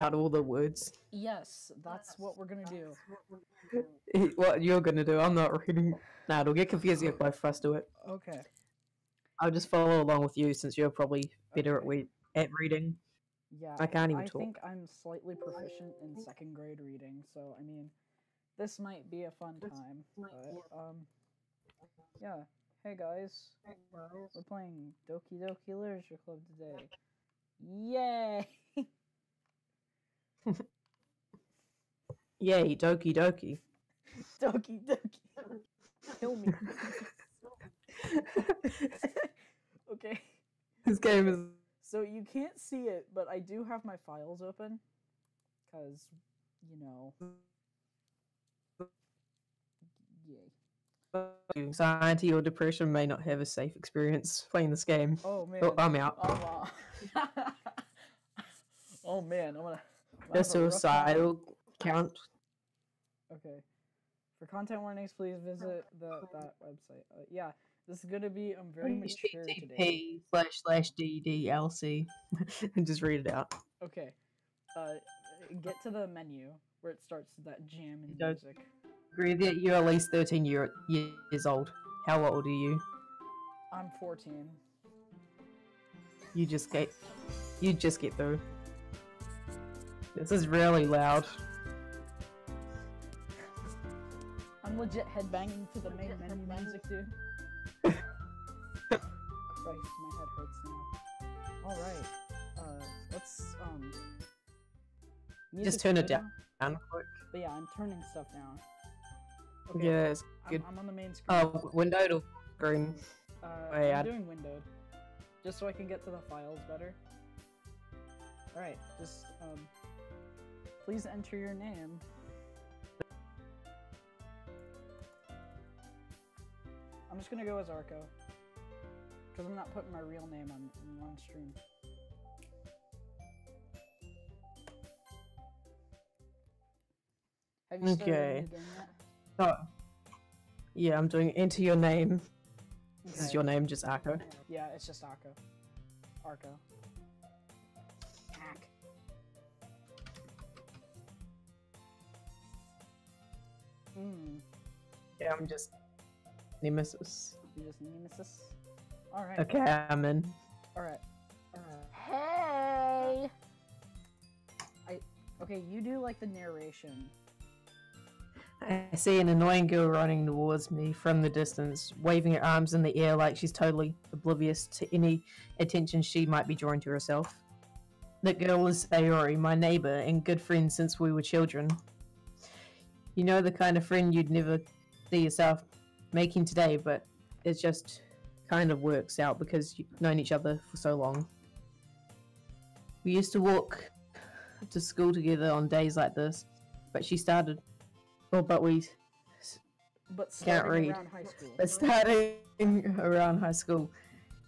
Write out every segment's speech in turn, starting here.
out all the words. Yes, that's what we're gonna do. What you're gonna do? I'm not reading. Nah, it'll get confusing if both of us do it. Okay. I'll just follow along with you since you're probably better Okay. at reading. Yeah, I can't even I talk. think I'm slightly proficient in 2nd grade reading, so I mean, this might be a fun time. But yeah. Hey guys, we're playing Doki Doki Literature Club today. Yay! Yay, Doki Doki. Doki Doki. Kill me. Okay. This game is. So you can't see it, but I do have my files open. Because, you know. Yay. Anxiety or depression may not have a safe experience playing this game. Oh man. Oh, I'm out. Oh man, I'm gonna The suicidal count. Okay. For content warnings, please visit that website. Yeah, this is gonna be very mature today. HTTP//DDLC. And just read it out. Okay. Get to the menu where it starts that jam and music. Agree that you're at least 13 years old. How old are you? I'm 14. You just get through. This is really loud. I'm legit headbanging to the main menu music, dude. Christ, my head hurts now. Alright. Let's just turn it down quick. But yeah, I'm turning stuff down. Okay. Yeah, it's good. I'm on the main screen. Oh, windowed or screen? I'm doing windowed. Just so I can get to the files better. Alright, just, please enter your name. I'm just gonna go as Arco. Because I'm not putting my real name on stream. Have you started a new game yet? Oh. Yeah, I'm doing enter your name. Okay. This is your name, just Arco? Yeah, it's just Arco. Arco. Hack. Yeah, I'm just Nemesis. You're just Nemesis? Alright. Okay, I'm in. Alright. Hey! Okay, you do like the narration. I see an annoying girl running towards me from the distance, waving her arms in the air like she's totally oblivious to any attention she might be drawing to herself. That girl is Sayori, my neighbor and good friend since we were children. You know, the kind of friend you'd never see yourself making today, but it just kind of works out because you've known each other for so long. We used to walk to school together on days like this, but she started... Oh, but can't read. But starting around high school,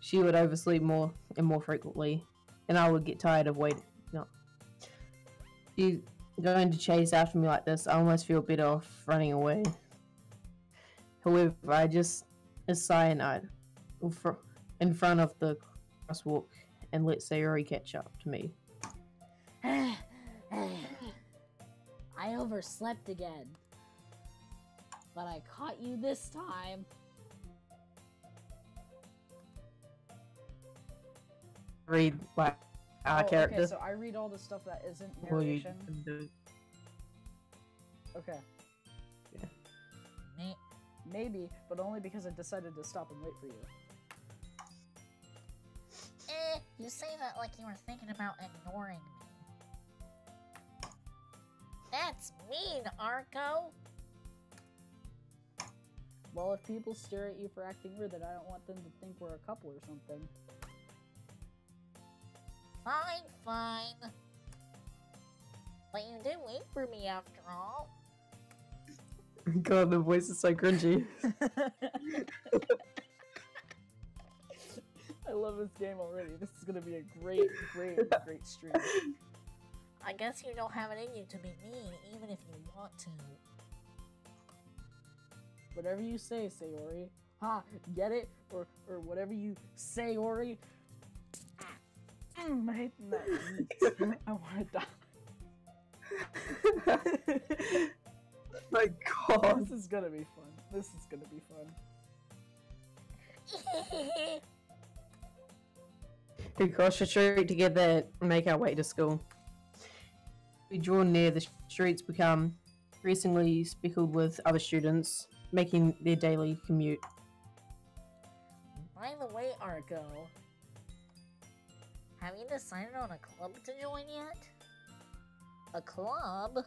she would oversleep more and more frequently, and I would get tired of waiting. No. She's going to chase after me like this, I almost feel better off running away. However, I just sigh in front of the crosswalk and let Sayori catch up to me. I overslept again. But I caught you this time. Read like our character. Okay, so I read all the stuff that isn't narration. Okay. Yeah. Maybe, but only because I decided to stop and wait for you. You say that like you were thinking about ignoring me. That's mean, Arco! Well, if people stare at you for acting weird, then I don't want them to think we're a couple or something. Fine, fine. But you did wait for me after all. God, the voice is so cringy. I love this game already. This is gonna be a great stream. I guess you don't have it in you to be mean, even if you want to. Whatever you say, Sayori. Ha! Get it? Or whatever you say, Ori. I'm hating that. I wanna die. My God. This is gonna be fun. This is gonna be fun. We cross the street together and make our way to school. We draw near, the streets become increasingly speckled with other students, making their daily commute. By the way, Arco, have you decided on a club to join yet? A club?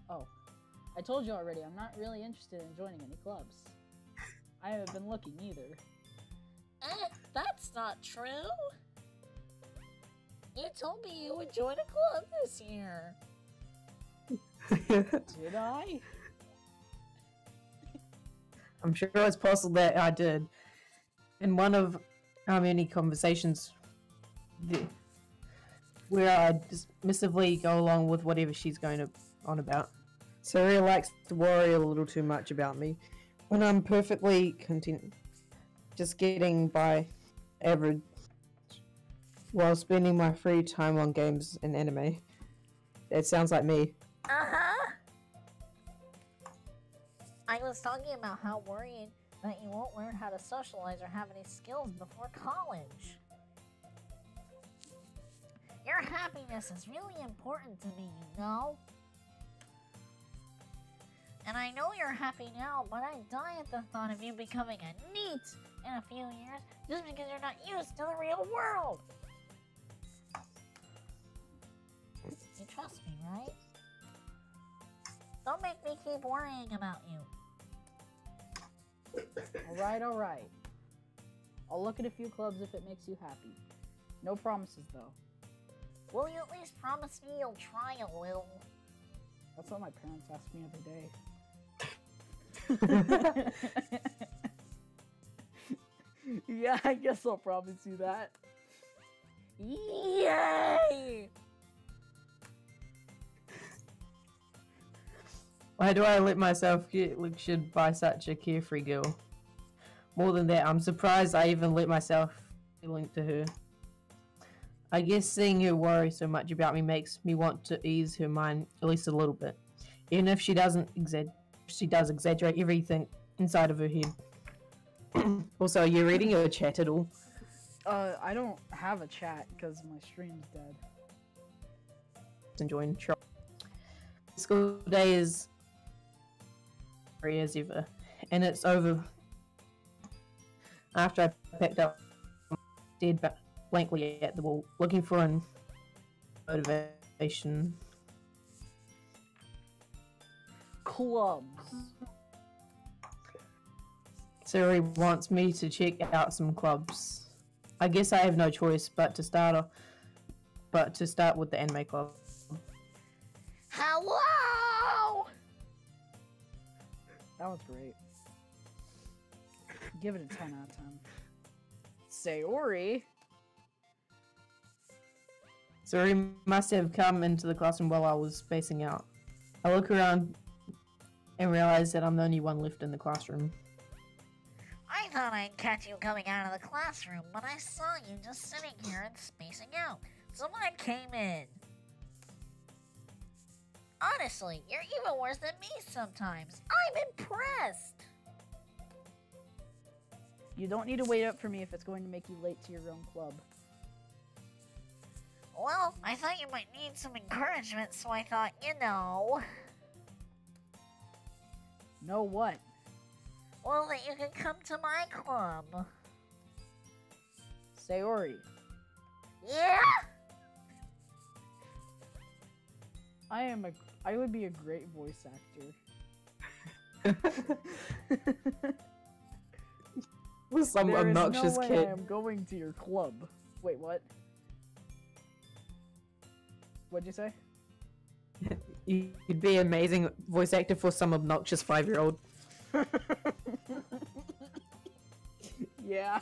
Oh, I told you already, I'm not really interested in joining any clubs. I haven't been looking either. That's not true. You told me you would join a club this year. Did I? I'm sure it's possible that I did. In one of our many conversations, where I dismissively go along with whatever she's going on about. Saria likes to worry a little too much about me, when I'm perfectly content, just getting by average, while spending my free time on games and anime. That sounds like me. Uh-huh. I was talking about how worried that you won't learn how to socialize or have any skills before college. Your happiness is really important to me, you know? And I know you're happy now, but I die at the thought of you becoming a NEET in a few years just because you're not used to the real world. You trust me, right? Don't make me keep worrying about you. Alright. I'll look at a few clubs if it makes you happy. No promises, though. Will you at least promise me you'll try a little? That's what my parents ask me every day. Yeah, I guess I'll promise you that. Yay! Why do I let myself get lectured by such a carefree girl? More than that, I'm surprised I even let myself be linked to her. I guess seeing her worry so much about me makes me want to ease her mind at least a little bit. Even if she does exaggerate everything inside of her head. Also, are you reading your chat at all? I don't have a chat because my stream's dead. Enjoying school day is free as ever, and it's over after I picked up dead blankly at the wall, looking for an motivation. Clubs. Siri wants me to check out some clubs. I guess I have no choice but to start with the anime club. Hello! That was great. Give it a 10 out of 10. Sayori? Siri must have come into the classroom while I was spacing out. I look around and realize that I'm the only one left in the classroom. I thought I'd catch you coming out of the classroom, but I saw you just sitting here and spacing out, so I came in. Honestly, you're even worse than me sometimes. I'm impressed! You don't need to wait up for me if it's going to make you late to your own club. Well, I thought you might need some encouragement, so I thought, you know... Know what? Well, that you can come to my club. Sayori. Yeah? I would be a great voice actor. With some There obnoxious is no way kid. I am going to your club. Wait, what? What'd you say? You'd be an amazing voice actor for some obnoxious 5-year-old. Yeah.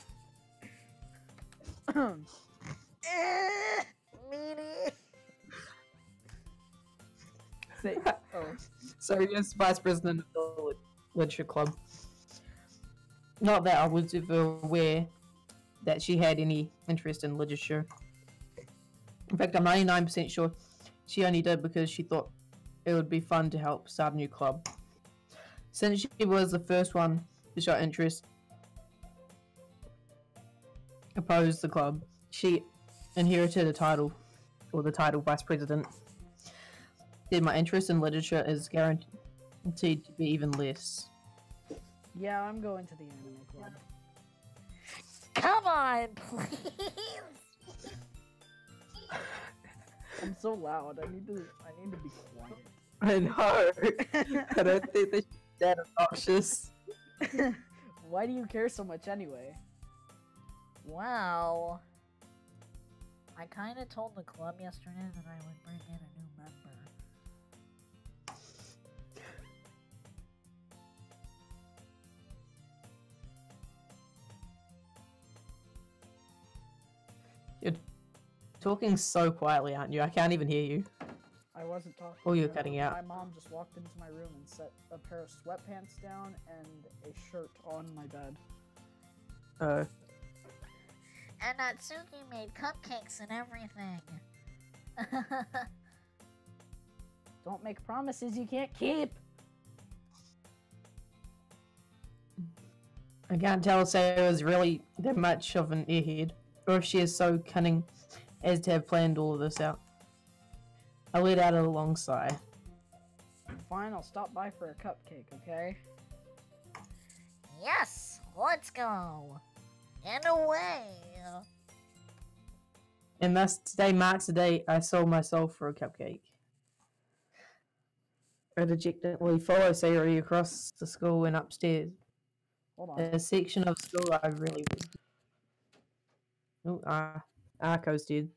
Meanie. Say, oh. So yes, vice president of the literature club. Not that I was ever aware that she had any interest in literature. In fact, I'm 99% sure she only did because she thought it would be fun to help start a new club. Since she was the first one to show interest, oppose the club, she inherited a title, or the title vice president. Then my interest in literature is guaranteed to be even less. Yeah, I'm going to the anime club. Come on, please. I'm so loud. I need to be quiet. I know. I don't think they're that obnoxious. Why do you care so much anyway? Well, I kind of told the club yesterday that I would bring in a new member. You're talking so quietly, aren't you? I can't even hear you. I wasn't talking. Oh, you're cutting out. My mom just walked into my room and set a pair of sweatpants down and a shirt on my bed. Oh. And Natsuki made cupcakes and everything. Don't make promises you can't keep. I can't tell if Sarah is really that much of an airhead, or if she is so cunning as to have planned all of this out. I let out a long sigh. Fine, I'll stop by for a cupcake, okay? Yes, let's go. And away. And thus, today marks the day I sold myself for a cupcake. I dejectedly follow Sayori across the school and upstairs. Hold on. A section of school I really would. Oh, Arco's dead.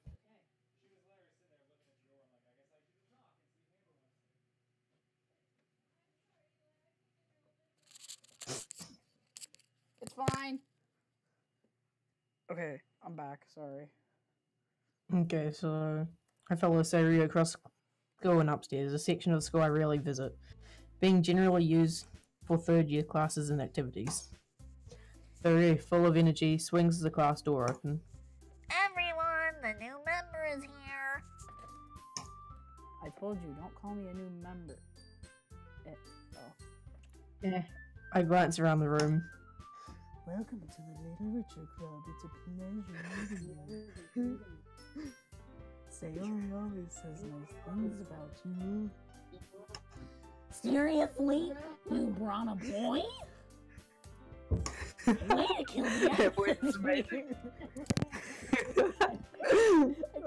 It's fine. Okay, I'm back. Sorry. Okay, so I follow Sayori across school and upstairs, a section of school I rarely visit, being generally used for third-year classes and activities. Sayori, full of energy, swings the class door open. Everyone, the new member is here. I told you, don't call me a new member. Yeah. I glance around the room. Welcome to the Literature Club. It's a pleasure meeting you. Sayori always says nice things about you. Seriously? You brought a boy? Way to kill me.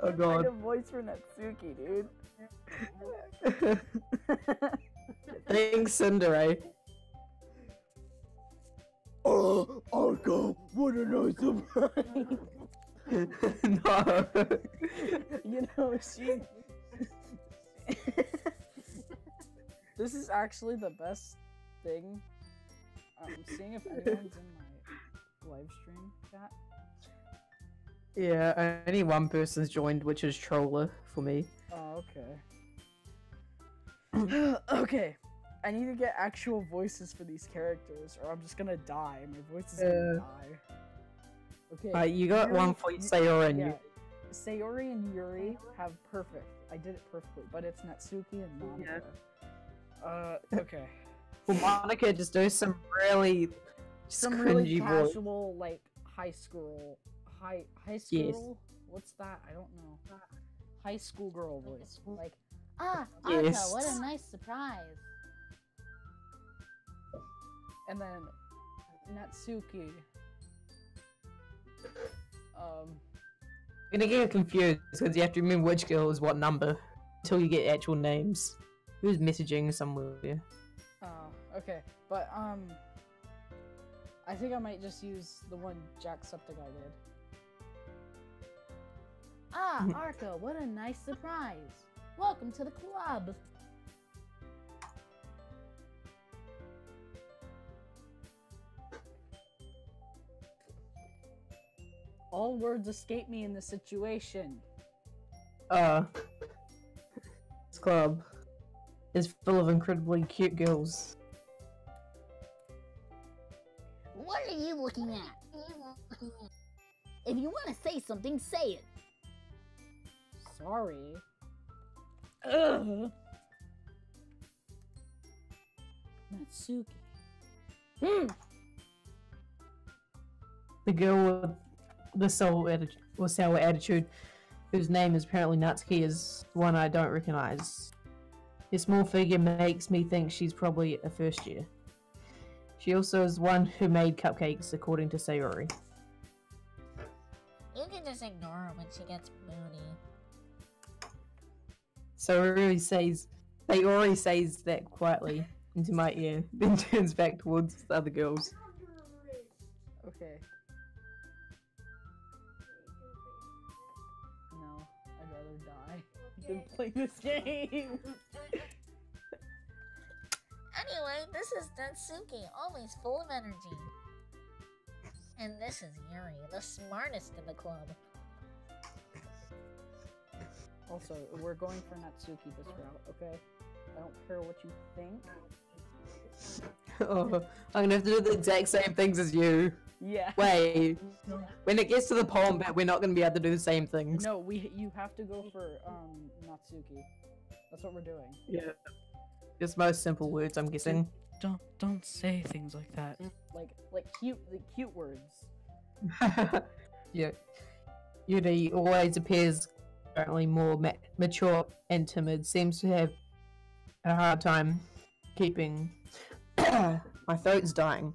Oh god. I a voice for Natsuki, dude. Thanks, Cinderay. Oh, Arco, what a nice surprise! No. You know, she... This is actually the best thing. I'm seeing if anyone's in my live stream chat. Yeah, only one person's joined, which is Troller for me. Oh, okay. Okay. I need to get actual voices for these characters, or I'm just gonna die. My voice is gonna die. Okay. You got Yuri, one for Sayori and yeah. Sayori and Yuri have perfect. I did it perfectly, but it's Natsuki and Monika. Yeah. Okay. Well, Monika just do some really Really voice. casual, like high school. Yes. What's that? I don't know. High school girl voice. Like, Arka, Yes. what a nice surprise. and then Natsuki. You're gonna get confused because you have to remember which girl is what number until you get actual names. Who's messaging somewhere? Oh, okay. But, I think I might just use the one Jacksepticeye did. Ah, Arka, what a nice surprise. Welcome to the club. All words escape me in this situation. This club is full of incredibly cute girls. What are you looking at? If you want to say something, say it. Sorry. Ugh. Natsuki. The girl with the sour attitude, whose name is apparently Natsuki, is one I don't recognize. Her small figure makes me think she's probably a first year. She also is one who made cupcakes, according to Sayori. You can just ignore her when she gets moody. Sayori says that quietly into my ear, then turns back towards the other girls. Okay. No, I'd rather die than play this game. Anyway, this is Natsuki, always full of energy. And this is Yuri, the smartest in the club. Also, we're going for Natsuki this route, okay? I don't care what you think. Oh, I'm gonna have to do the exact same things as you. Yeah. Wait, when it gets to the poem bit, we're not gonna be able to do the same things. No, you have to go for Natsuki. That's what we're doing. Yeah. Just most simple words, I'm guessing. Don't say things like that. Like cute words. Yeah. Yuri always appears currently more mature and timid. Seems to have a hard time keeping. My throat's dying.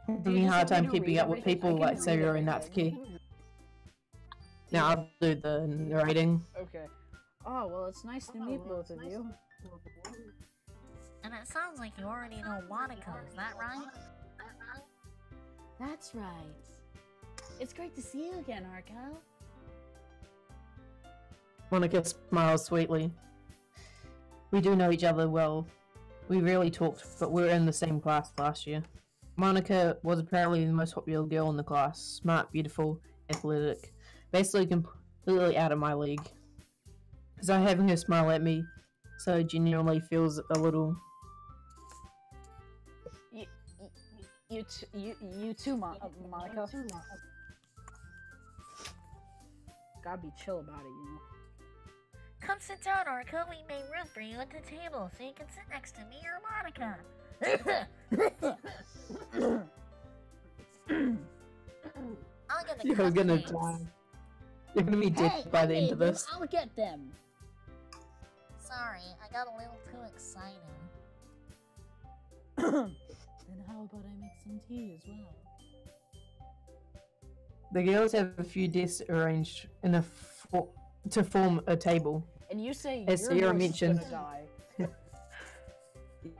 Having a hard time keeping up with people like Sayori and Natsuki. Now I'll do the narrating. Okay. Oh, well, it's nice to meet both of you. And it sounds like you already know Monica, is that right? That's right. It's great to see you again, Arco. Monica smiles sweetly. We do know each other well. We rarely talked, but we were in the same class last year. Monica was apparently the most popular girl in the class. Smart, beautiful, athletic. Basically completely out of my league. So having her smile at me so genuinely feels a little... You too, Monica. Gotta be chill about it, you know. Come sit down, Arco. We made room for you at the table so you can sit next to me or Monica. I'll get the You're gonna cupcakes. die. You're gonna be dead by the end of this. I'll get them. Sorry, I got a little too excited. Then how about I make some tea as well? The girls have a few desks arranged in to form a table. And you say As your Sarah horse mentioned- is gonna die.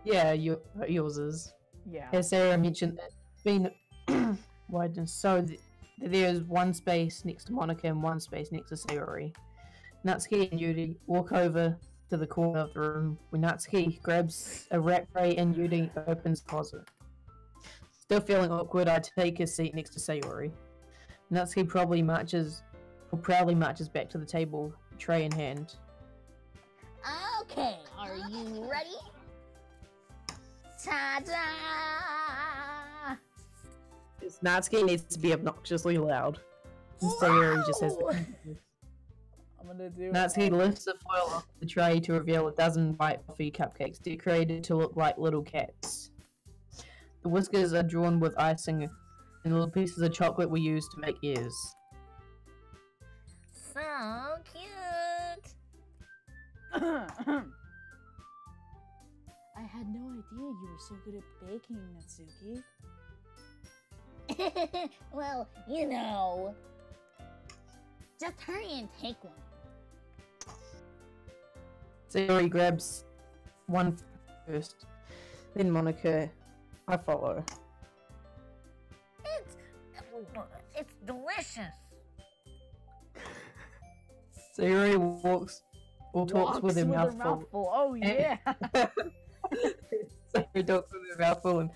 Yeah, yours is. Yeah. As Sarah mentioned, it's been widened so there's one space next to Monica and one space next to Sayori. Natsuki and Yuri walk over to the corner of the room when Natsuki grabs a wrap tray and Yuri opens the closet. Still feeling awkward, I take a seat next to Sayori. Natsuki proudly marches back to the table, tray in hand. Okay, are you ready? Ta-da! Natsuki needs to be obnoxiously loud. And Sayori just has Wow! I'm gonna do Natsuki lifts the foil off the tray to reveal a dozen white toffee cupcakes decorated to look like little cats. The whiskers are drawn with icing, and little pieces of chocolate were used to make ears. So cute. I had no idea you were so good at baking, Natsuki. Well, you know. Just hurry and take one. Sayori grabs one first, then Monica. I follow. It's delicious. Sayori talks with her mouth full. Oh yeah. Sayori talks with her mouth full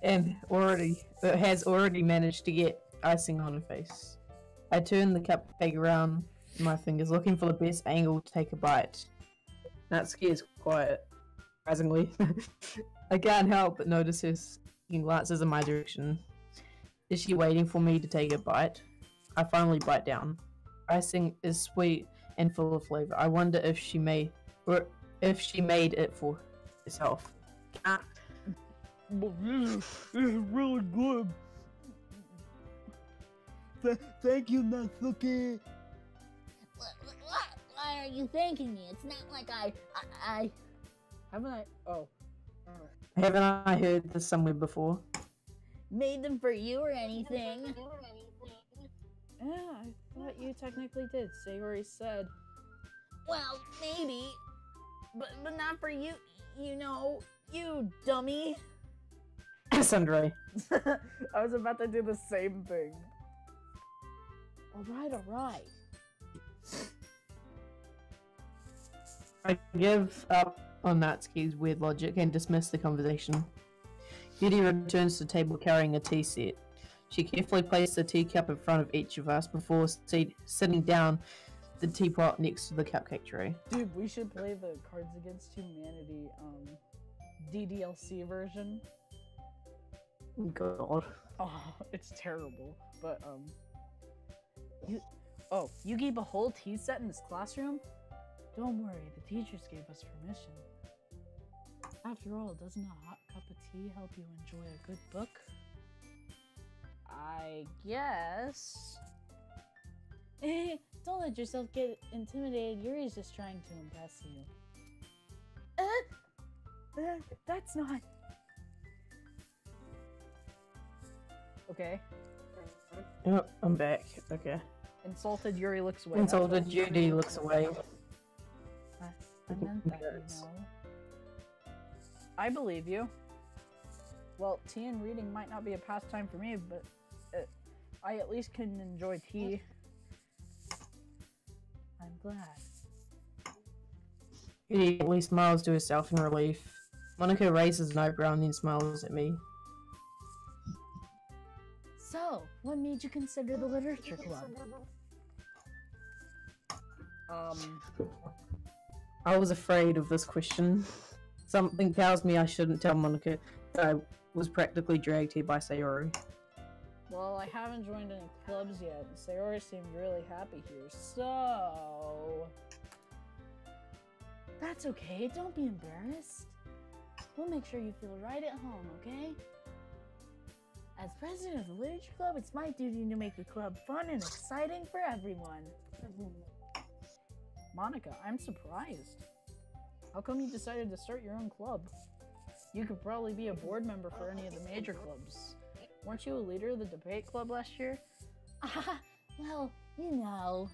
and has already managed to get icing on her face. I turn the cupcake around my fingers, looking for the best angle to take a bite. Natsuki is quiet, surprisingly. I can't help but notice her seeking glances in my direction. Is she waiting for me to take a bite? I finally bite down. Icing is sweet and full of flavor. I wonder if she made it for herself. This is really good. Thank you, Natsuki. Why are you thanking me? It's not like I... Haven't I? Oh. Haven't I heard this somewhere before? made them for you or anything. Yeah, I thought you technically did. Sayori said. Well, maybe. But not for you, you know, you dummy. Sundre. I was about to do the same thing. Alright. I give up on Natsuki's weird logic and dismiss the conversation. Yuri returns to the table carrying a tea set. She carefully placed the teacup in front of each of us before sitting down the teapot next to the cupcake tray. Dude, we should play the Cards Against Humanity DDLC version. God. Oh, it's terrible. But you keep a whole tea set in this classroom? Don't worry, the teachers gave us permission. After all, doesn't a hot cup of tea help you enjoy a good book? I guess. Don't let yourself get intimidated. Yuri's just trying to impress you. That's not. Okay. Oh, I'm back. Okay. Insulted Yuri looks away. Insulted Judy looks away. I meant that, you know. I believe you. Well, tea and reading might not be a pastime for me, but I at least can enjoy tea. I'm glad. Judy at least smiles to herself in relief. Monika raises an eyebrow and then smiles at me. So, what made you consider the literature club? I was afraid of this question. Something tells me I shouldn't tell Monika that I was practically dragged here by Sayori. Well, I haven't joined any clubs yet, and Sayori seemed really happy here, so... That's okay, don't be embarrassed. We'll make sure you feel right at home, okay? As president of the literature club, it's my duty to make the club fun and exciting for everyone. Monika, I'm surprised. How come you decided to start your own club? You could probably be a board member for any of the major clubs. Weren't you a leader of the debate club last year? Well, you know.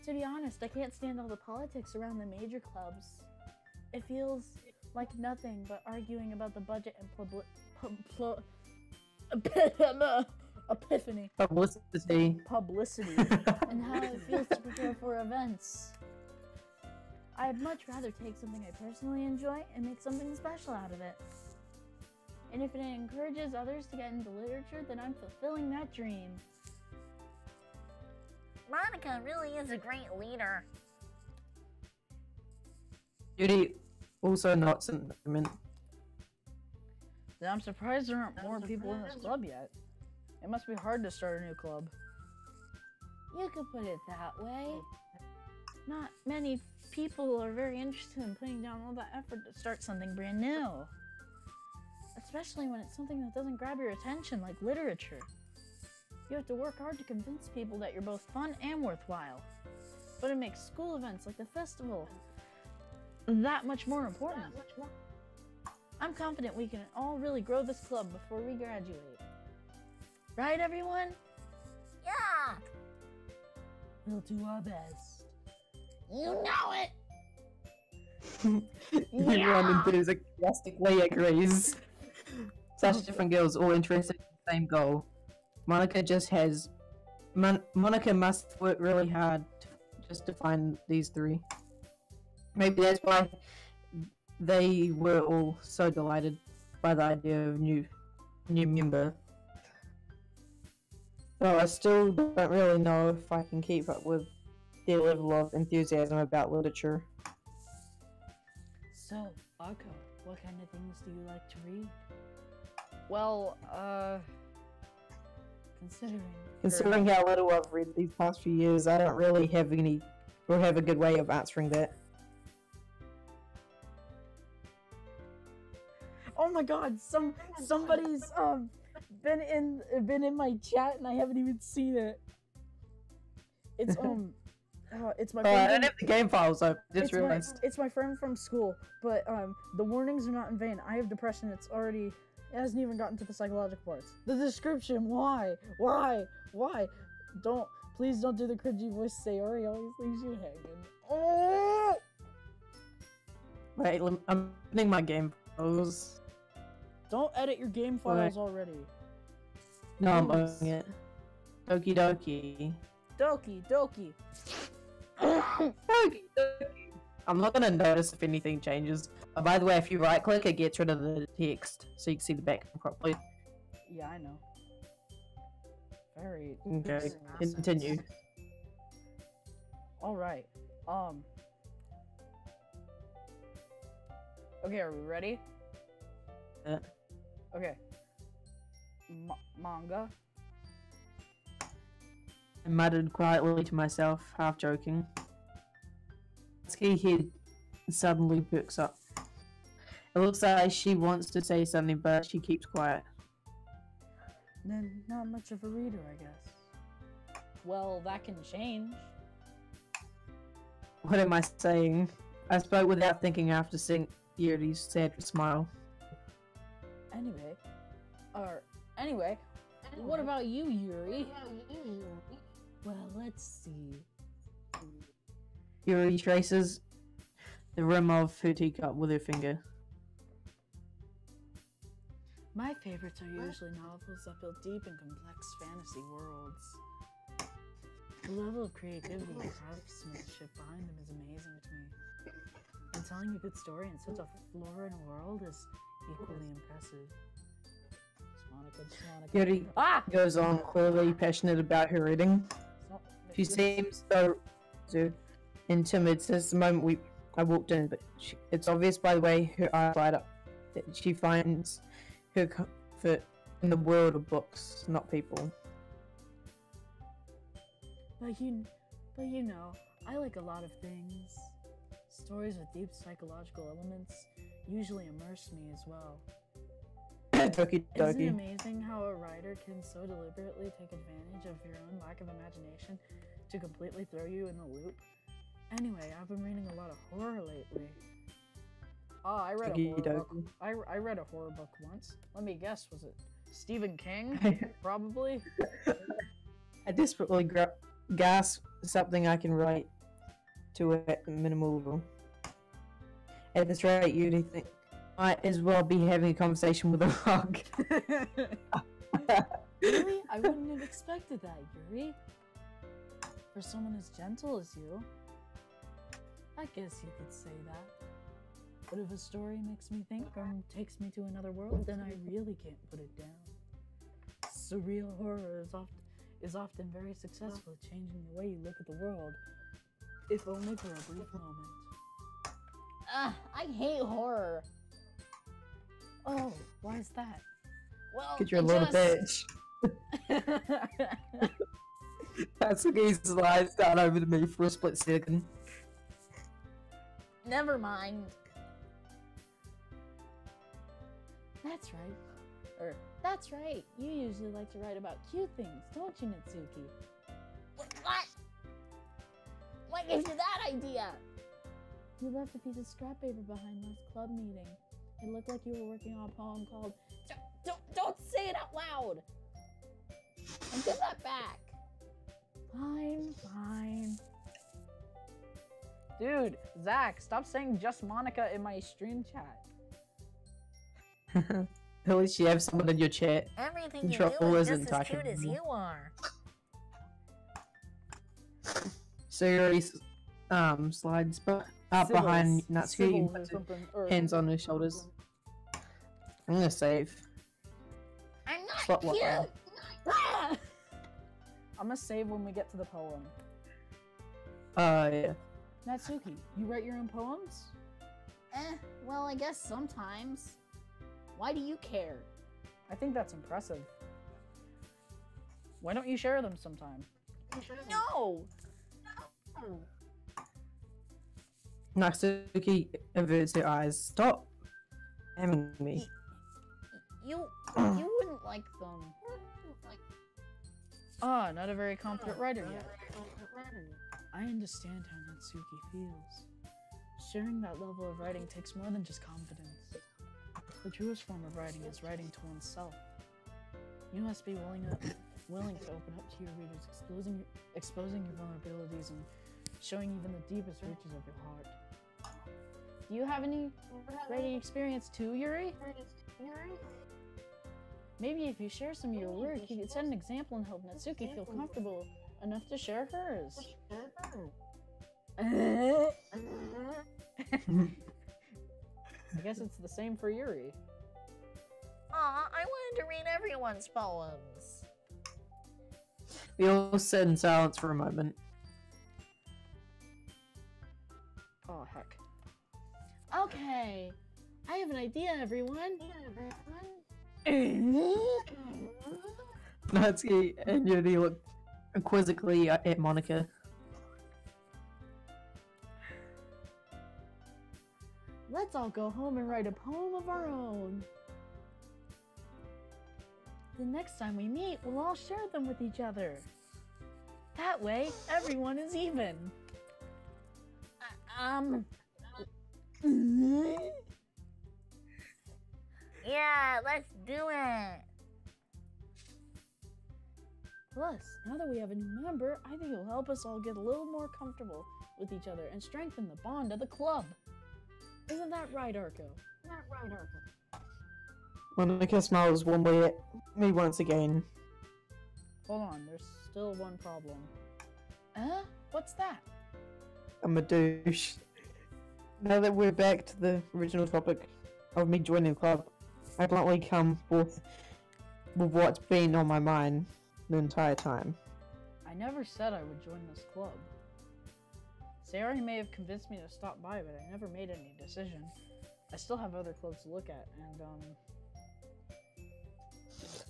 To be honest, I can't stand all the politics around the major clubs. It feels like nothing but arguing about the budget and epiphany. Publicity. And how it feels to prepare for events. I'd much rather take something I personally enjoy and make something special out of it. And if it encourages others to get into literature, then I'm fulfilling that dream. Monika really is a great leader. Judy also nods in agreement. Then I'm surprised there aren't more people in this club yet. It must be hard to start a new club. You could put it that way. Not many people are very interested in putting down all that effort to start something brand new. Especially when it's something that doesn't grab your attention, like literature. You have to work hard to convince people that you're both fun and worthwhile. But it makes school events like the festival that much more important. I'm confident we can all really grow this club before we graduate. Right, everyone? Yeah! We'll do our best. You know it! Everyone enthusiastically agrees. Such different girls, all interested in the same goal. Monika must work really hard just to find these three. Maybe that's why they were all so delighted by the idea of new member. Though I still don't really know if I can keep up with their level of enthusiasm about literature. So, Arko, what kind of things do you like to read? Well, Considering how little I've read these past few years, I don't really have a good way of answering that. Oh my god, somebody's been in my chat and I haven't even seen it. It's it's my I friend. don't have the game files open. Just It's my, realized. it's my friend from school, but the warnings are not in vain. I have depression. It hasn't even gotten to the psychological parts. The description. Why? Please don't do the cringy voice. Sayori always leaves you hanging. Oh! Wait, I'm opening my game files. Don't edit your game files already. No, I'm Please. opening it. Doki Doki. Doki Doki. Doki Doki. I'm not gonna notice if anything changes. By the way, if you right click, it gets rid of the text, so you can see the background properly. Yeah, I know. Very. Okay, continue. All right. Okay, are we ready? Yeah. Okay. Manga. I muttered quietly to myself, half joking. Ski head suddenly perks up. It looks like she wants to say something, but she keeps quiet. Then not much of a reader, I guess. Well, that can change. What am I saying? I spoke without thinking after seeing Yuri's sad smile. Anyway, what about you, Yuri? Well, let's see. Yuri traces the rim of her teacup with her finger. My favorites are usually novels that build deep and complex fantasy worlds. The level of creativity and craftsmanship behind them is amazing to me. And telling a good story in such a florid world is equally impressive. Yuri goes on, clearly passionate about her reading. She seems so and timid since the moment I walked in, but it's obvious by the way her eyes light up that she finds her comfort in the world of books, not people. But you know, I like a lot of things. Stories with deep psychological elements usually immerse me as well. Doki Doki. Isn't it amazing how a writer can so deliberately take advantage of your own lack of imagination to completely throw you in the loop? Anyway, I've been reading a lot of horror lately. I read a horror book. I read a horror book once. Let me guess, was it Stephen King? Probably. I desperately gasp something I can write to at minimal level. At this rate, Yuri think might as well be having a conversation with a rock. Really? I wouldn't have expected that, Yuri. For someone as gentle as you. I guess you could say that. But if a story makes me think or takes me to another world, then I really can't put it down. Surreal horror is often very successful at changing the way you look at the world, if only for a brief moment. I hate horror. Oh, why is that? Well, Get your little bitch. Tatsuki slides down over to me for a split second. Never mind. That's right. You usually like to write about cute things, don't you, Natsuki? What? What gives you that idea? You left a piece of scrap paper behind last club meeting. It looked like you were working on a poem called... Don't say it out loud. And give that back. Fine. Dude, Zach, stop saying just Monica in my stream chat. At least you have someone in your chat. Everything you Control do is isn't just as talking cute as to me. you are. So you already slides up behind Natsuki and puts her hands on her shoulders. I'm gonna save. I'm not Slot walk cute. out. Ah! I'm gonna save when we get to the poem. Yeah. Natsuki, you write your own poems? Well, I guess sometimes. Why do you care? I think that's impressive. Why don't you share them sometime? No! Natsuki averts her eyes. Stop aiming me. You wouldn't like them. Ah, not a very confident writer yet. I understand how Natsuki feels. Sharing that level of writing takes more than just confidence. The truest form of writing is writing to oneself. You must be willing to open up to your readers, exposing your vulnerabilities and showing even the deepest reaches of your heart. Do you have any writing experience too, Yuri? Maybe if you share some of your work, you could set an example and help Natsuki feel comfortable enough to share hers. I guess it's the same for Yuri. Aw, I wanted to read everyone's poems. We all sit in silence for a moment. Oh, heck. Okay, I have an idea, everyone. Natsuki and Yuri look quizzically at Monika. Let's all go home and write a poem of our own. The next time we meet, we'll all share them with each other. That way, everyone is even. Yeah, let's do it. Plus, now that we have a new member, I think it'll help us all get a little more comfortable with each other and strengthen the bond of the club. Isn't that right, Arco? Monika smiles warmly at me once again. Hold on, there's still one problem. What's that? I'm a douche. Now that we're back to the original topic of me joining the club, I bluntly come forth with what's been on my mind the entire time. I never said I would join this club. Sayori may have convinced me to stop by, but I never made any decision. I still have other clubs to look at, and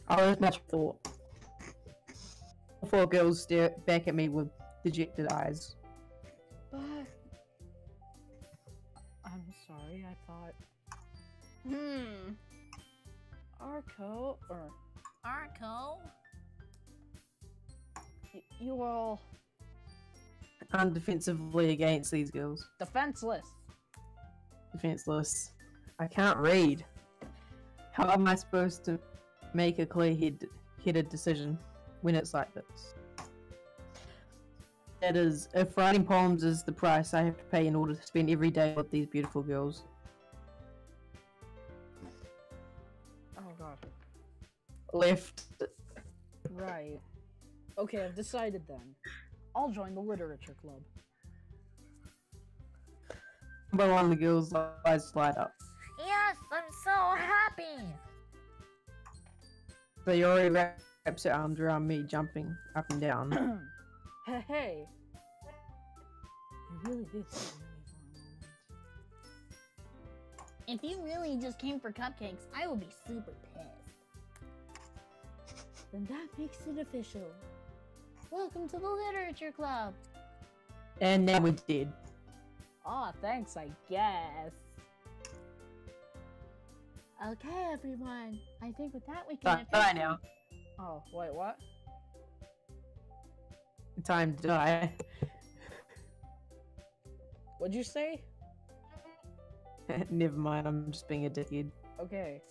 I was much thought. The four girls stare back at me with dejected eyes. but I'm sorry, I thought Arco or Arco? you all I'm defensively against these girls. defenseless. Defenseless. I can't read. How am I supposed to make a clear-headed decision when it's like this? That is, if writing poems is the price I have to pay in order to spend every day with these beautiful girls. Oh god. Left. Right. Okay, I've decided then. I'll join the literature club. By one of the girls' eyes light up. Yes, I'm so happy. Sayori wraps her arms around me, jumping up and down. Hey. You really did scare me for a moment. If you really just came for cupcakes, I will be super pissed. Then that makes it official. Welcome to the literature club. And now we're dead. Aw, thanks, I guess. Okay, everyone. I think with that we can. Bye now. Oh, wait, what? Time to die. What'd you say? Never mind, I'm just being a dickhead. Okay.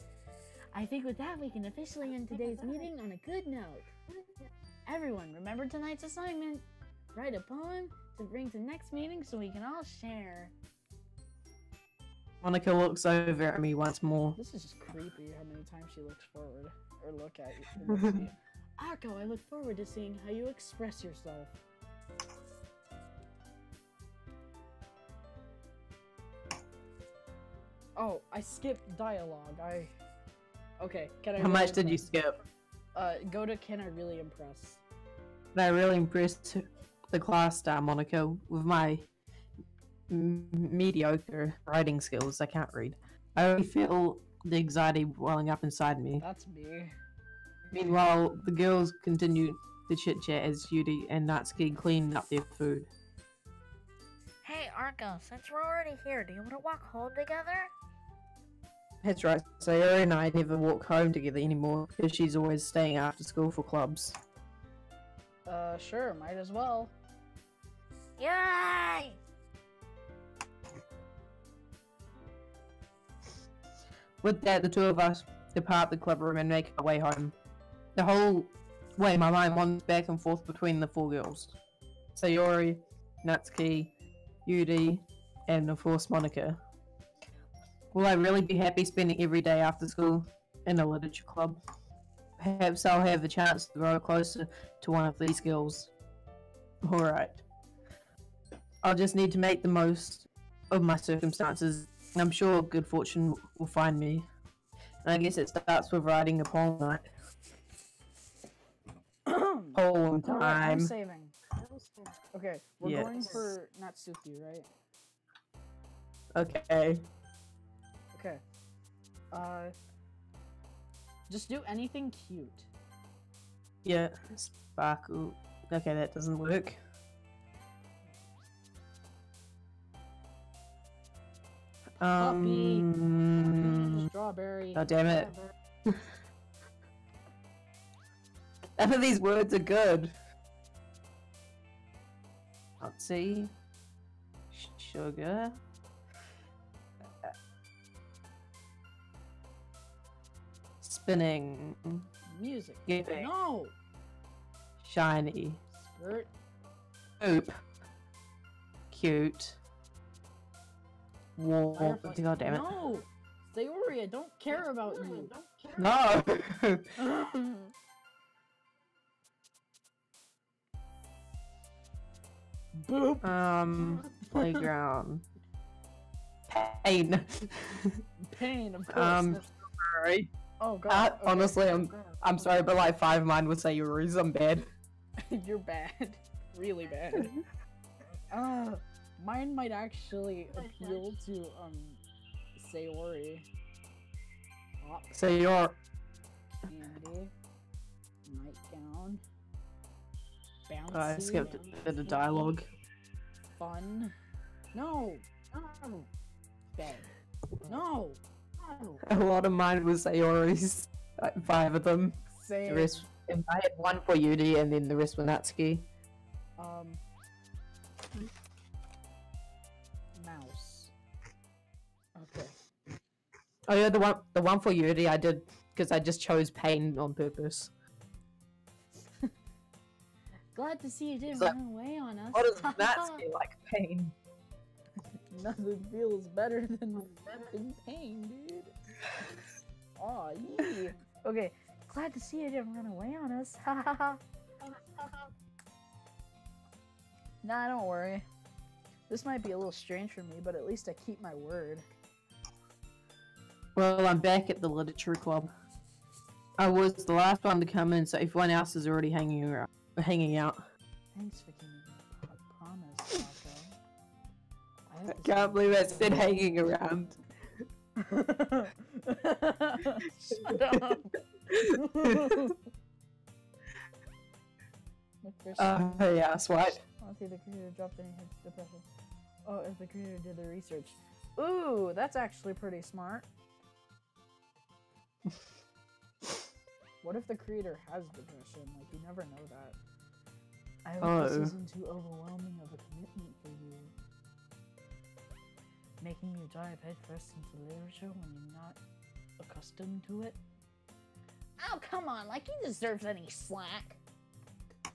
I think with that we can officially end today's meeting on a good note. Everyone, remember tonight's assignment. Write a poem to bring to next meeting so we can all share. Monika looks over at me once more. This is just creepy how many times she looks forward. Or look at you. Arco, I look forward to seeing how you express yourself. Oh, I skipped dialogue. Okay, can I How really much did you impress? skip? Go to can I really impress? I really impressed the class star, Monika, with my mediocre writing skills. I can't read. I already feel the anxiety welling up inside me. That's me. Meanwhile, the girls continue to chit-chat as Yuri and Natsuki clean up their food. Hey, Arco, since we're already here, do you want to walk home together? That's right. Sayori and I never walk home together anymore because she's always staying after school for clubs. Sure, might as well. Yay! With that, the two of us depart the club room and make our way home. The whole way, my mind wanders back and forth between the four girls. Sayori, Natsuki, Yuri, and of course Monika. Will I really be happy spending every day after school in a literature club? Perhaps I'll have the chance to grow closer to one of these girls. Alright. I'll just need to make the most of my circumstances. I'm sure good fortune will find me. And I guess it starts with writing a poem night. Poem I'm time. saving. Okay, we're going Yes. for Natsuki, right? Okay. Okay. Just do anything cute. Yeah. Sparkle. Okay, that doesn't work. Puppy. Strawberry. Oh damn it. None of these words are good. Let's see. Sugar. Spinning. Music. Giving. No! Shiny. Skirt. Oop. Cute. Warm. Firefly. God damn it. No! Sayori, I don't care about you. No! Boop. Playground. Pain. Pain, of course. Sorry. Oh god. Okay. Honestly, I'm sorry, but like 5 of mine would say you were I'm bad. You're bad. Really bad. Mine might actually appeal to, Sayori. Pop, So you're candy, nightgown, bouncy, I skipped a bit of dialogue. fun. No! Bed. No! A lot of mine was Sayori's. Like 5 of them. Say The rest, and I had 1 for Yuri, and then the rest were Natsuki. Mouse. Okay. Oh yeah, the one for Yuri I did because I just chose pain on purpose. Glad to see you didn't So- run away on us. What does Natsuki like pain? Nothing feels better than pain, dude. Aw, yee. Okay. Glad to see you didn't run away on us. Ha ha ha. Nah, don't worry. This might be a little strange for me, but at least I keep my word. Well, I'm back at the literature club. I was the last one to come in, so everyone else is already hanging out. Thanks for keeping my promise, Marco. I can't believe I said hanging around. Shut up. Yeah, swipe. I'll see the creator dropped any hints to depression. Oh, if the creator did the research. Ooh, that's actually pretty smart. What if the creator has depression? Like, you never know that. I hope this isn't too overwhelming of a commitment for you. Making you dive headfirst into literature when you're not accustomed to it? Oh, come on, like he deserves any slack.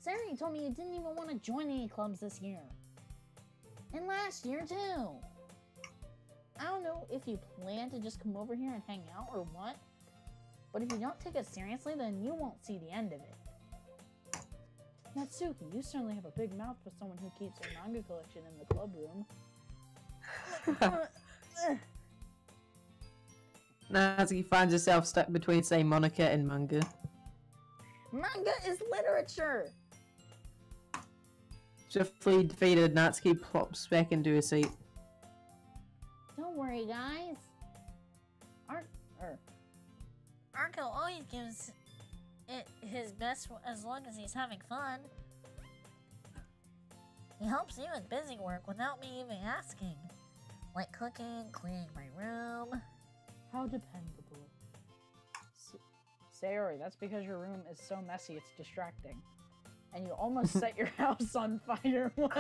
Sarah told me you didn't even want to join any clubs this year. And last year, too. I don't know if you plan to just come over here and hang out or what, but if you don't take it seriously, then you won't see the end of it. Natsuki, you certainly have a big mouth for someone who keeps her manga collection in the club room. Natsuki finds herself stuck between, say, Monika and manga. Manga is literature! Swiftly defeated, Natsuki plops back into her seat. Don't worry, guys. Arco always gives it his best as long as he's having fun. He helps you with busy work without me even asking. Like cooking, cleaning my room. How dependable. Sayori, that's because your room is so messy it's distracting. And you almost set your house on fire once.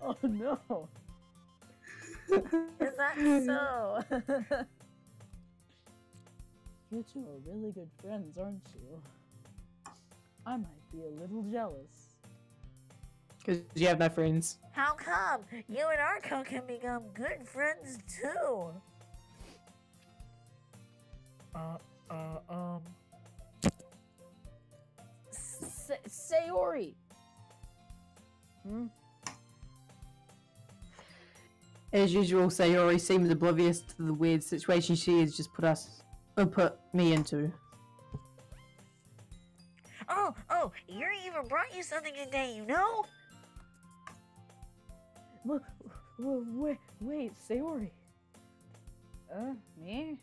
Oh no. Is that so? You two are really good friends, aren't you? I might be a little jealous. Because you have no friends. How come? You and Arco can become good friends too. Sayori! As usual, Sayori seems oblivious to the weird situation she has just put me into. Oh, Yuri even brought you something today, you know? Wait, Sayori. Me?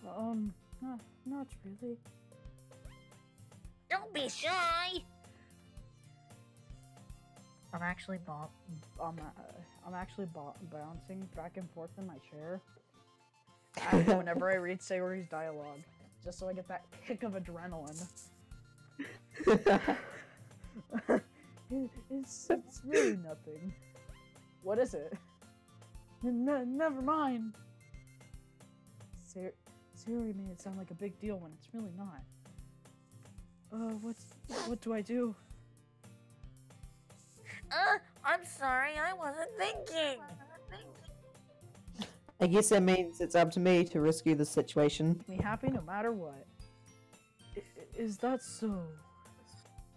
Not really. Don't be shy. I'm actually bouncing back and forth in my chair whenever I read Sayori's dialogue, just so I get that kick of adrenaline. It's really nothing. What is it? Never mind. Sayori made it sound like a big deal when it's really not. What do I do? I'm sorry, I wasn't thinking. I guess that means it's up to me to rescue the situation. Make me happy no matter what. Is that so?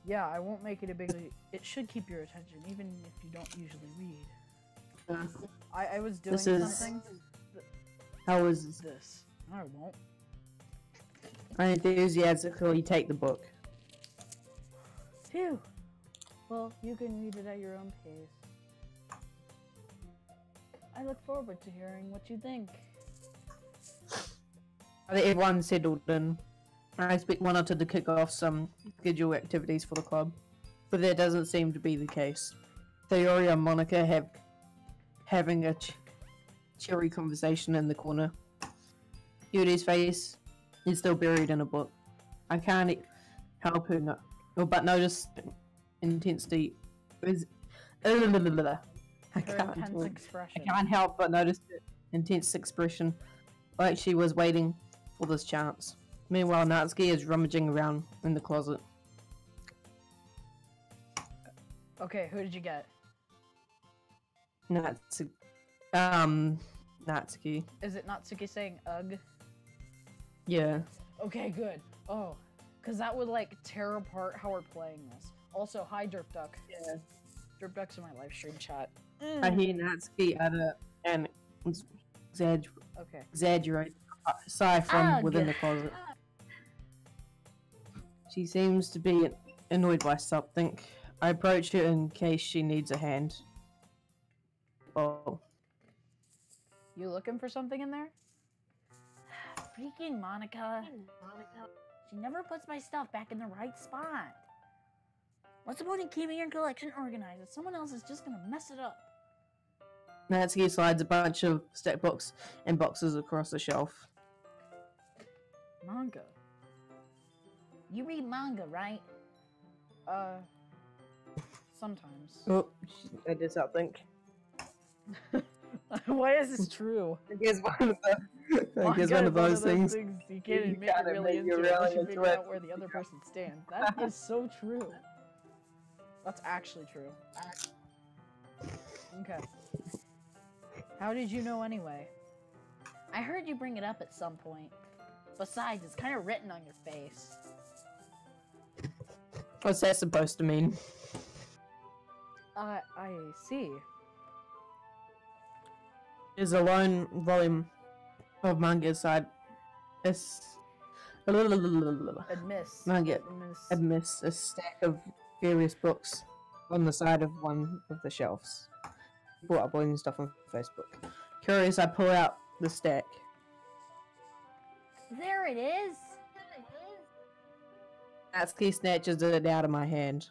Yeah, I won't make it a big... It should keep your attention, even if you don't usually read. I was doing something... How is this? No, I won't. I enthusiastically take the book. Phew. Well, you can read it at your own pace. I look forward to hearing what you think. I think everyone's settled in. I expect one or two to kick off some scheduled activities for the club, but that doesn't seem to be the case. Sayori and Monika having a cheery conversation in the corner. Yuri's face is still buried in a book. I can't help her but notice intensity. I can't help but notice the intense expression, like she was waiting for this chance. Meanwhile, Natsuki is rummaging around in the closet. Okay, who did you get? Natsuki. Is it Natsuki saying ugh? Yeah. Okay, good. Oh, because that would like tear apart how we're playing this. Also, hi Derp Duck. Yeah. Derp Duck's in my live stream chat. I hear Natsuki utter an exaggerate sigh from within the closet. She seems to be annoyed by something. I approach her in case she needs a hand. Oh. You looking for something in there? Freaking Monika. She never puts my stuff back in the right spot. What's the point in keeping your collection organized if someone else is just gonna mess it up? Natsuki slides a bunch of stack books and boxes across the shelf. Manga. You read manga, right? Sometimes. Oh, I did something. Why is this true? I guess one of those things. You can't admit you're really into it. You should figure out where the other person stands. That is so true. That's actually true. Okay. How did you know anyway? I heard you bring it up at some point. Besides, it's kind of written on your face. What's that supposed to mean? I see. There's a lone volume of manga inside. It's manga. Amidst a stack of various books on the side of one of the shelves. People are uploading stuff on Facebook. Curious, I pull out the stack. There it is! Natsuki snatches it out of my hand,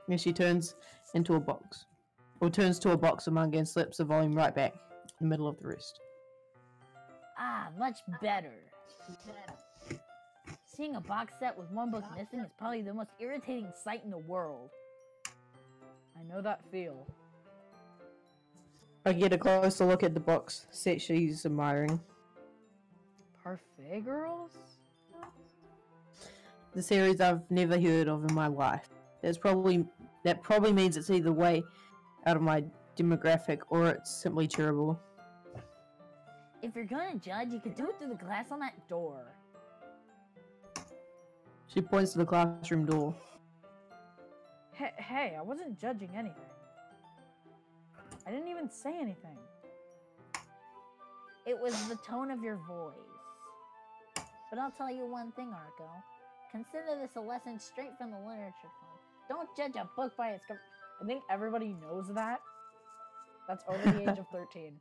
and she turns into a box. returns to a box of manga and slips the volume right back in the middle of the rest. Ah, much better. Seeing a box set with one book missing is probably the most irritating sight in the world. I know that feel. I get a closer look at the box set she's admiring. Parfait Girls? The series I've never heard of in my life. That probably means it's either way out of my demographic or it's simply terrible. If you're gonna judge, you could do it through the glass on that door. She points to the classroom door. Hey, I wasn't judging anything. I didn't even say anything. It was the tone of your voice. But I'll tell you one thing, Arco. Consider this a lesson straight from the literature club. Don't judge a book by its cover. I think everybody knows that. That's over the age of 13.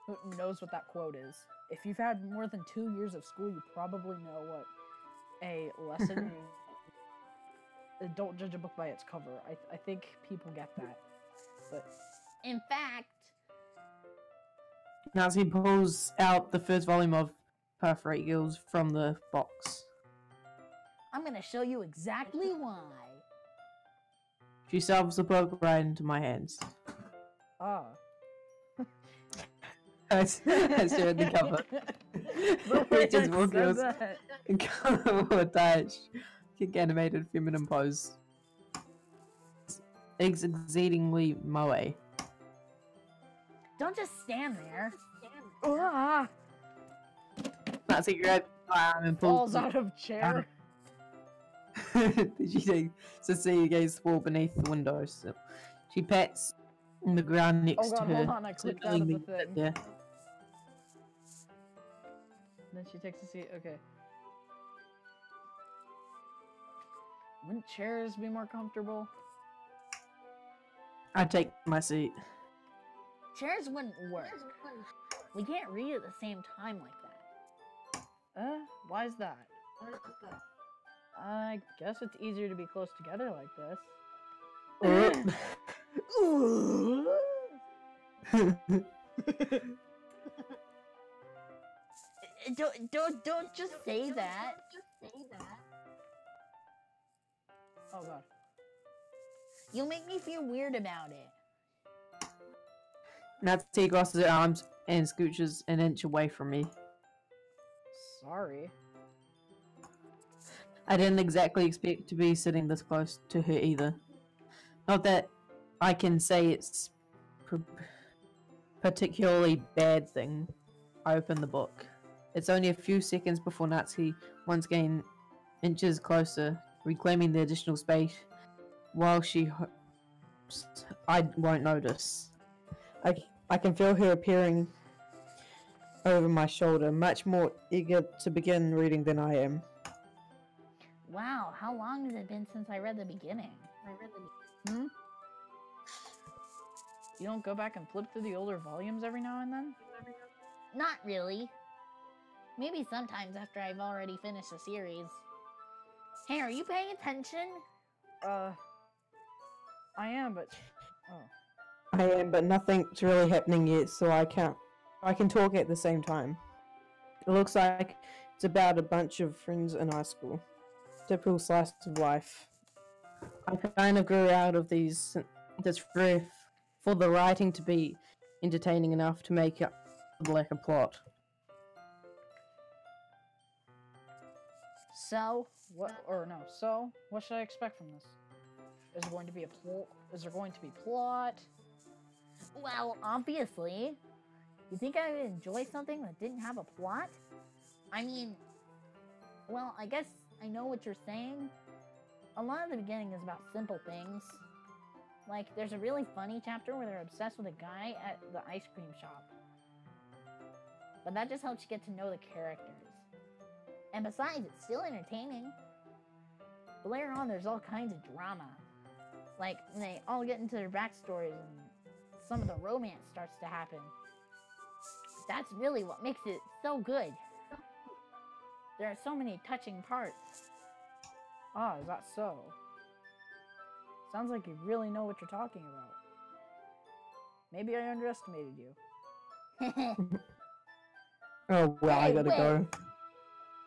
Who knows what that quote is? If you've had more than 2 years of school, you probably know what a lesson. Don't judge a book by its cover. I think people get that. But in fact, Nazi pulls out the first volume of Parfait Girls from the box. I'm gonna show you exactly why. She shoves the book right into my hands. ah. I stare at the cover. Just walk girls. Colorful attached. Kick animated feminine pose. It's exceedingly moe. Don't just stand there. Ah! Nazi grabs my arm and Falls pulls out of chair. She takes Cecilia wall beneath the window. So she pats the ground next to her. Hold on, I clicked out of the thing. Yeah. Then she takes a seat. Okay. Wouldn't chairs be more comfortable? I take my seat. Chairs wouldn't work. We can't read at the same time like that. Why is that? I guess it's easier to be close together like this. Don't just say that. Oh god. You'll make me feel weird about it. Nazi crosses her arms and scooches an inch away from me. Sorry. I didn't exactly expect to be sitting this close to her either. Not that I can say it's particularly bad thing. I open the book. It's only a few seconds before Nazi once again inches closer, reclaiming the additional space while she hopes I won't notice. I can feel her appearing over my shoulder, much more eager to begin reading than I am. Wow, how long has it been since I read the beginning? You don't go back and flip through the older volumes every now and then? Not really. Maybe sometimes after I've already finished a series. Hey, are you paying attention? I am, but... Oh. I am, but nothing's really happening yet, so I can talk at the same time. It looks like it's about a bunch of friends in high school. Typical slice of life. I kind of grew out of this riff for the writing to be entertaining enough to make up the lack of plot. So, what should I expect from this? Is there going to be plot? Well, obviously. You think I would enjoy something that didn't have a plot? I mean, well, I guess I know what you're saying. A lot of the beginning is about simple things. Like, there's a really funny chapter where they're obsessed with a guy at the ice cream shop. But that just helps you get to know the characters. And besides, it's still entertaining. But later on, there's all kinds of drama. Like, when they all get into their backstories and some of the romance starts to happen. That's really what makes it so good. There are so many touching parts. Ah, is that so? Sounds like you really know what you're talking about. Maybe I underestimated you. Oh well, I Hey, gotta wait. go.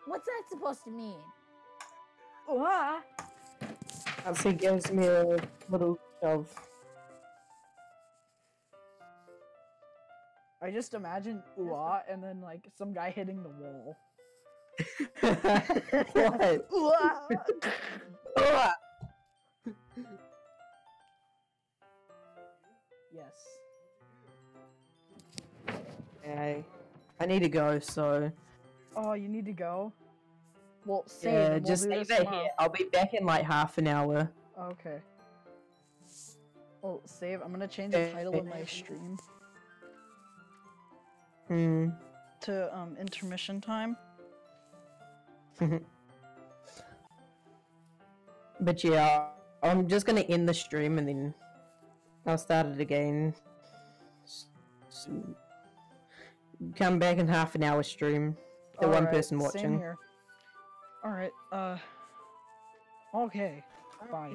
What's that supposed to mean? Ah! She gives me a little shove. I just imagine ooh-ah and then like some guy hitting the wall. What? Ooh-ah! Ah! Yes. Okay. I need to go, so Oh, you need to go? Well, save yeah, and we'll just do leave this it tomorrow. here. I'll be back in like half an hour. Okay. Well, save. I'm gonna change the title of my stream to intermission time. But yeah, I'm just gonna end the stream and then I'll start it again. Come back in half an hour stream. The one Alright, person Same watching. here. Alright, okay. Bye.